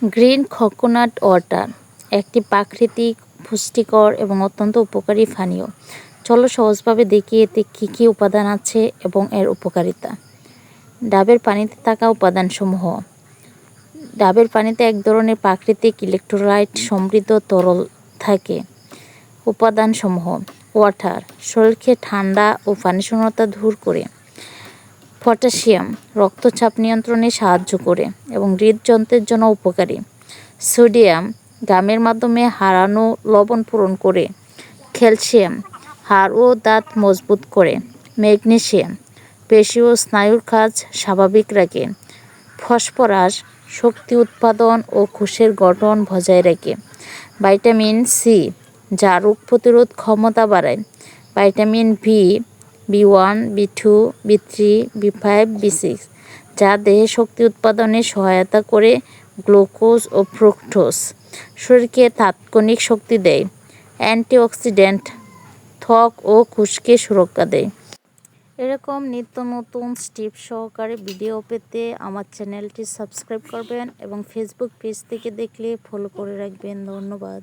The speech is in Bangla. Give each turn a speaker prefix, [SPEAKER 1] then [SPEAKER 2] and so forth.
[SPEAKER 1] গ্রিন কোকোনাট ওয়াটার একটি প্রাকৃতিক, পুষ্টিকর এবং অত্যন্ত উপকারী পানীয়। চলো সহজভাবে দেখি এতে কী কী উপাদান আছে এবং এর উপকারিতা। ডাবের পানিতে থাকা উপাদানসমূহ। ডাবের পানিতে এক ধরনের প্রাকৃতিক ইলেকট্রোলাইট সমৃদ্ধ তরল থাকে। উপাদানসমূহ: ওয়াটার শরীরকে ঠান্ডা ও পানিশূন্যতা দূর করে। পটাশিয়াম রক্তচাপ নিয়ন্ত্রণে সাহায্য করে এবং হৃদযন্ত্রের জন্য উপকারী। সোডিয়াম ঘামের মাধ্যমে হারানো লবণ পূরণ করে। ক্যালসিয়াম হাড় ও দাঁত মজবুত করে। ম্যাগনেসিয়াম পেশি ও স্নায়ুর কাজ স্বাভাবিক রাখে। ফসফরাস শক্তি উৎপাদন ও কোষের গঠন বজায় রাখে। ভিটামিন সি যা রোগ প্রতিরোধ ক্ষমতা বাড়ায়। ভিটামিন বি1, বি2, বি3, বি5, বি6 যা দেহে শক্তি উৎপাদনে সহায়তা করে। গ্লুকোজ ও ফ্রুক্টোজ শরীরকে তাৎক্ষণিক শক্তি দেয়। অ্যান্টিঅক্সিডেন্ট ত্বক ও কোষকে সুরক্ষা দেয়। এরকম নিত্য নতুন টিপস সহকারে ভিডিও পেতে আমার চ্যানেলটি সাবস্ক্রাইব করবেন এবং ফেসবুক পেজ থেকে দেখলে ফলো করে রাখবেন। ধন্যবাদ।